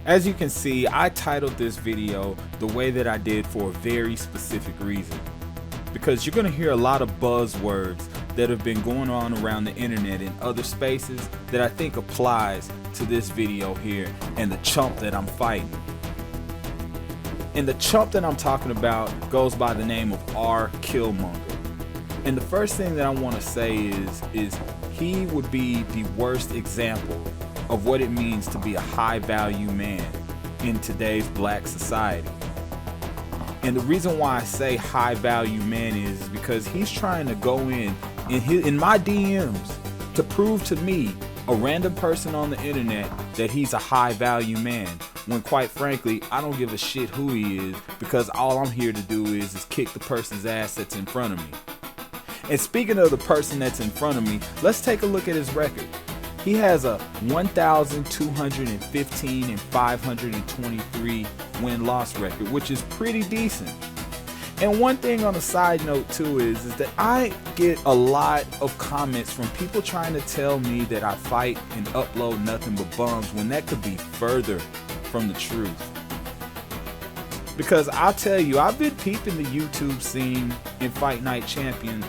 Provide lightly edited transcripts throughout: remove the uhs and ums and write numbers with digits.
As you can see, I titled this video the way that I did for a very specific reason. Because you're going to hear a lot of buzzwords that have been going on around the internet and other spaces that I think applies to this video here and the chump that I'm fighting. And the chump that I'm talking about goes by the name of RKILLMONGER. And the first thing that I want to say is he would be the worst example of what it means to be a high value man in today's black society. And the reason why I say high value man is because he's trying to go in my DMs to prove to me, a random person on the internet, that he's a high value man, when quite frankly I don't give a shit who he is, because all I'm here to do is kick the person's ass that's in front of me. And speaking of the person that's in front of me, let's take a look at his record. He has a 1,215 and 523 win-loss record, which is pretty decent. And one thing on a side note too is that I get a lot of comments from people trying to tell me that I fight and upload nothing but bums, when that could be further from the truth. Because I'll tell you, I've been peeping the YouTube scene in Fight Night Champion,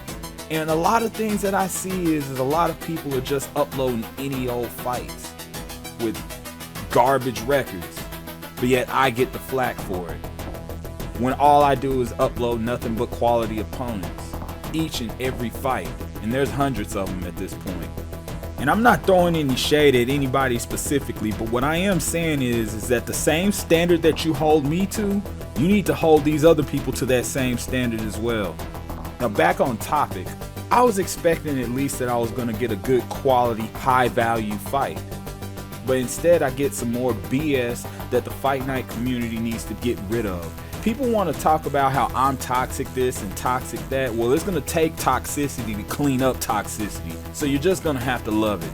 and a lot of things that I see is a lot of people are just uploading any old fights with garbage records, but yet I get the flack for it, when all I do is upload nothing but quality opponents each and every fight, and there's hundreds of them at this point. And I'm not throwing any shade at anybody specifically, but what I am saying is that the same standard that you hold me to, you need to hold these other people to that same standard as well. Now back on topic, I was expecting at least that I was going to get a good quality, high value fight. But instead I get some more BS that the Fight Night community needs to get rid of. People want to talk about how I'm toxic this and toxic that. Well, it's going to take toxicity to clean up toxicity. So you're just going to have to love it.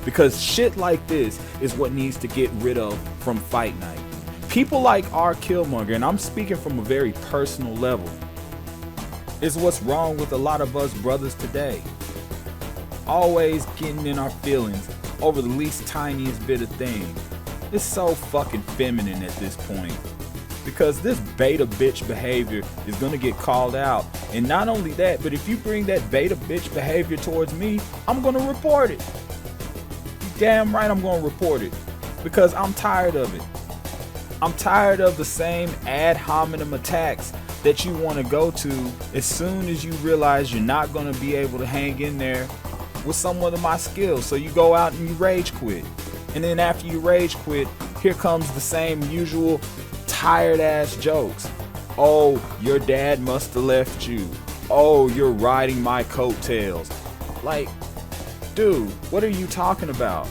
Because shit like this is what needs to get rid of from Fight Night. People like RKILLMONGER, and I'm speaking from a very personal level, is what's wrong with a lot of us brothers today. Always getting in our feelings over the least tiniest bit of thing. It's so fucking feminine at this point. Because this beta bitch behavior is gonna get called out. And not only that, but if you bring that beta bitch behavior towards me, I'm gonna report it. Damn right I'm gonna report it. Because I'm tired of it. I'm tired of the same ad hominem attacks that you want to go to as soon as you realize you're not going to be able to hang in there with someone of my skills. So you go out and you rage quit. And then after you rage quit, here comes the same usual tired ass jokes. Oh, your dad must have left you. Oh, you're riding my coattails. Like, dude, what are you talking about?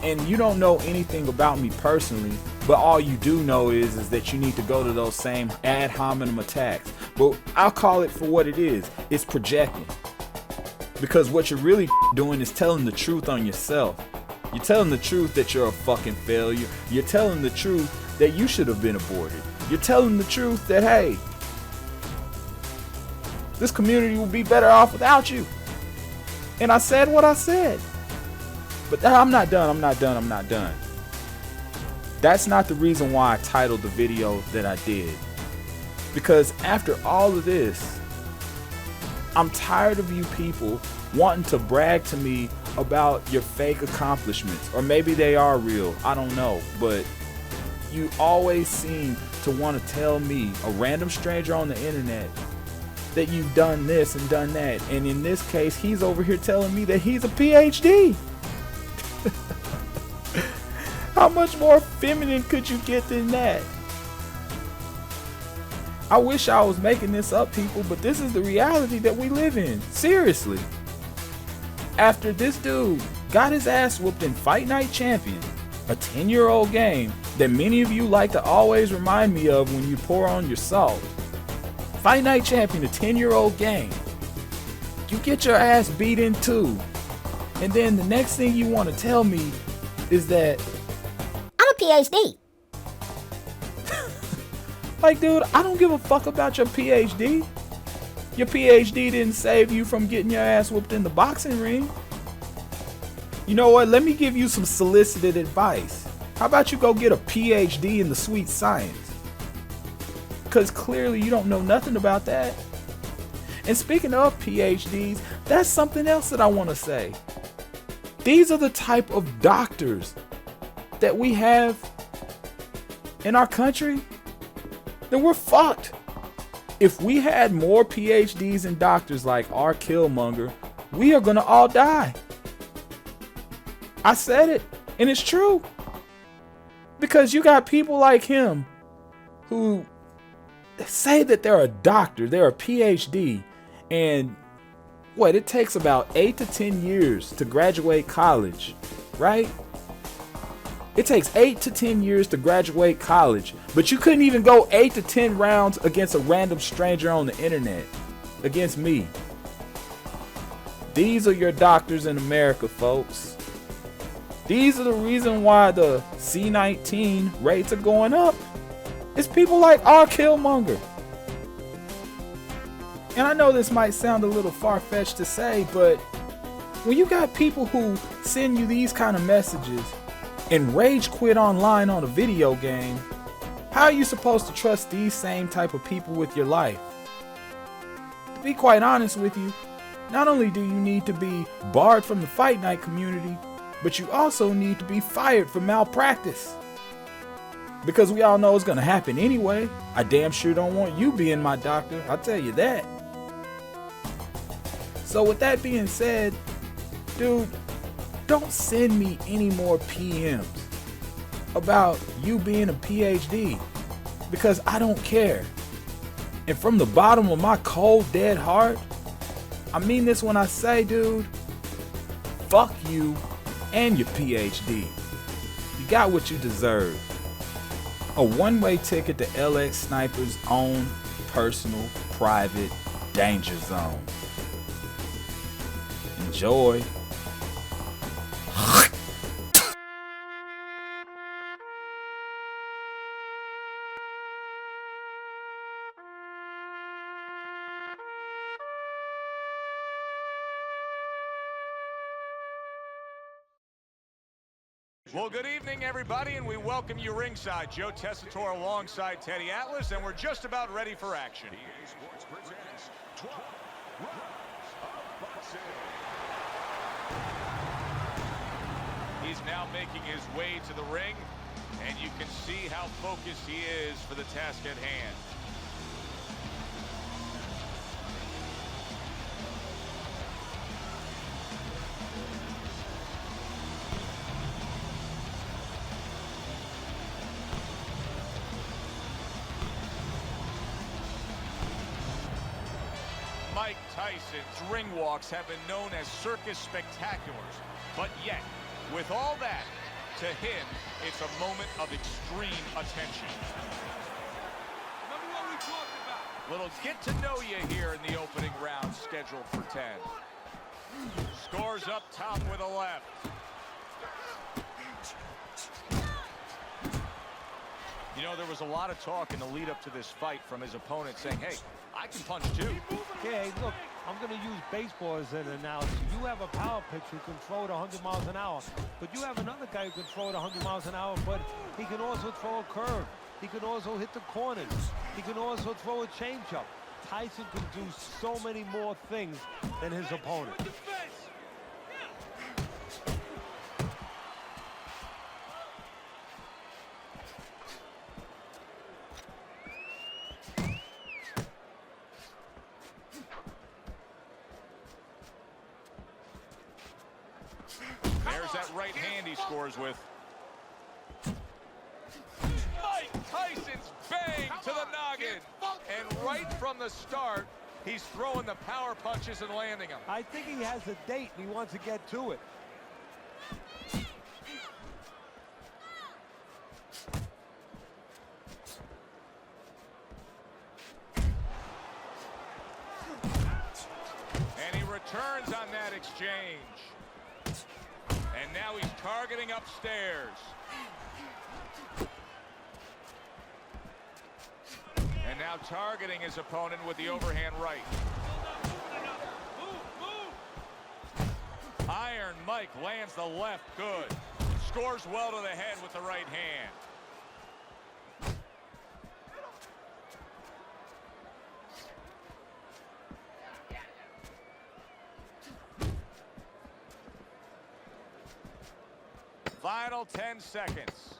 And you don't know anything about me personally, but all you do know is that you need to go to those same ad hominem attacks. But I'll call it for what it is. It's projecting. Because what you're really doing is telling the truth on yourself. You're telling the truth that you're a fucking failure. You're telling the truth that you should have been aborted. You're telling the truth that, hey, this community will be better off without you. And I said what I said. But I'm not done. That's not the reason why I titled the video that I did. Because after all of this, I'm tired of you people wanting to brag to me about your fake accomplishments. Or maybe they are real, I don't know. But you always seem to want to tell me, a random stranger on the internet, that you've done this and done that. And in this case, he's over here telling me that he's a PhD. How much more feminine could you get than that? I wish I was making this up, people, but this is the reality that we live in. Seriously. After this dude got his ass whooped in Fight Night Champion, a 10-year-old game that many of you like to always remind me of when you pour on your salt, Fight Night Champion, a 10-year-old game. You get your ass beat in too. And then the next thing you want to tell me is that I'm a PhD. Like, dude, I don't give a fuck about your PhD. Your PhD didn't save you from getting your ass whooped in the boxing ring. You know what? Let me give you some solicited advice. How about you go get a PhD in the sweet science? Because clearly you don't know nothing about that. And speaking of PhDs, that's something else that I want to say. These are the type of doctors that we have in our country. Then we're fucked. If we had more PhDs and doctors like RKILLMONGER, we are gonna all die. I said it, and it's true. Because you got people like him who say that they're a doctor, they're a PhD, and what, it takes about 8 to 10 years to graduate college, right? It takes 8 to 10 years to graduate college, but you couldn't even go 8 to 10 rounds against a random stranger on the internet, against me. These are your doctors in America, folks. These are the reason why the C-19 rates are going up. It's people like RKILLMONGER. And I know this might sound a little far-fetched to say, but when you got people who send you these kind of messages and rage quit online on a video game, how are you supposed to trust these same type of people with your life? To be quite honest with you, not only do you need to be barred from the Fight Night community, but you also need to be fired for malpractice. Because we all know it's gonna happen anyway. I damn sure don't want you being my doctor, I'll tell you that. So with that being said, dude, don't send me any more PMs about you being a PhD, because I don't care. And from the bottom of my cold dead heart, I mean this when I say, dude, fuck you and your PhD. You got what you deserve. A one-way ticket to LX Sniper's own personal, private danger zone. Enjoy. Well, good evening, everybody, and we welcome you ringside. Joe Tessitore alongside Teddy Atlas, and we're just about ready for action. He's now making his way to the ring, and you can see how focused he is for the task at hand. Mike Tyson's ring walks have been known as circus spectaculars, but yet, with all that, to him, it's a moment of extreme attention. Remember what we talked about. Little get to know you here in the opening round, scheduled for 10. Scores up top with a left. You know, there was a lot of talk in the lead up to this fight from his opponent saying, hey, I can punch too. Okay, look, I'm going to use baseball as an analogy. You have a power pitcher who can throw it 100 miles an hour, but you have another guy who can throw it 100 miles an hour, but he can also throw a curve. He can also hit the corners. He can also throw a changeup. Tyson can do so many more things than his opponent. There's that right hand he scores with. Mike Tyson's bang to the noggin. And right from the start, he's throwing the power punches and landing them. I think he has a date and he wants to get to it. turns on that exchange. And now he's targeting upstairs. And now targeting his opponent with the overhand right. Iron Mike lands the left good. Scores well to the head with the right hand. Final 10 seconds.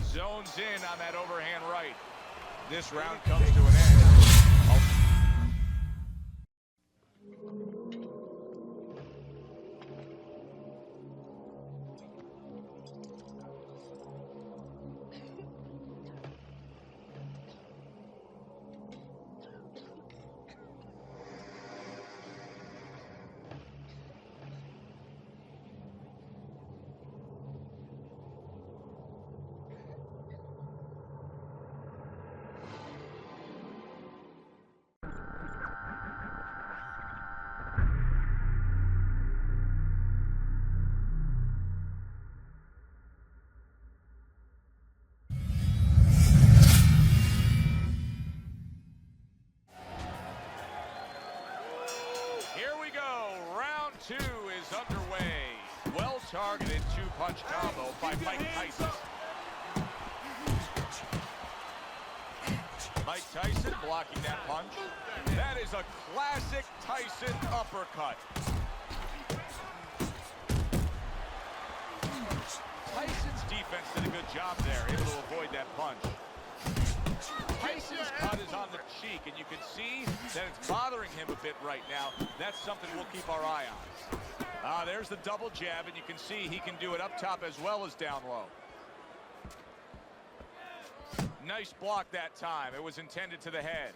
Zones in on that overhand right. This round comes to an end. Round 2 is underway. Well-targeted two-punch combo by Mike Tyson. Mike Tyson blocking that punch. That is a classic Tyson uppercut. Tyson's defense did a good job there, able to avoid that punch. Tyson's cut is on the cheek, and you can see that it's bothering him a bit right now. That's something we'll keep our eye on. There's the double jab, and you can see he can do it up top as well as down low. Nice block that time. It was intended to the head.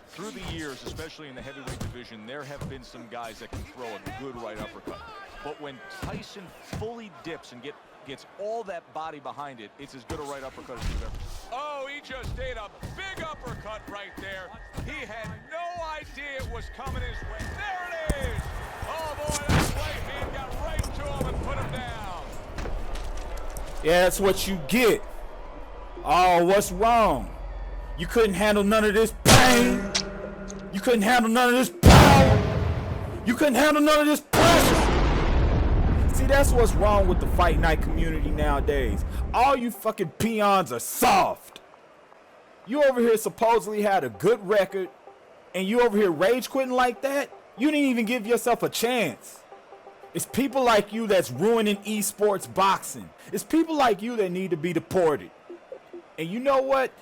Through the years, especially in the heavyweight division, there have been some guys that can throw a good right uppercut. But when Tyson fully dips and gets all that body behind it, it's as good a right uppercut as you've ever seen. Oh, he just ate a big uppercut right there. He had no idea it was coming his way. There it is! Oh, boy, that right hand got right to him and put him down. Yeah, that's what you get. Oh, what's wrong? You couldn't handle none of this pain. You couldn't handle none of this power. You couldn't handle none of this pressure. See, that's what's wrong with the fight night community nowadays. All you fucking peons are soft. You over here supposedly had a good record, and you over here rage quitting like that? You didn't even give yourself a chance. It's people like you that's ruining esports boxing. It's people like you that need to be deported. And you know what?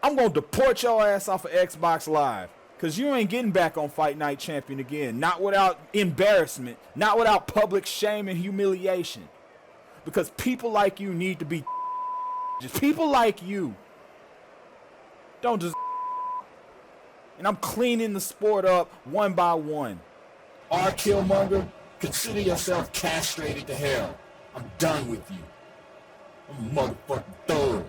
I'm going to deport your ass off of Xbox Live. Because you ain't getting back on Fight Night Champion again. Not without embarrassment. Not without public shame and humiliation. Because people like you need to be just people like you. Don't just. And I'm cleaning the sport up one by one. RKILLMONGER, consider yourself castrated to hell. I'm done with you. I'm a motherfucking thug.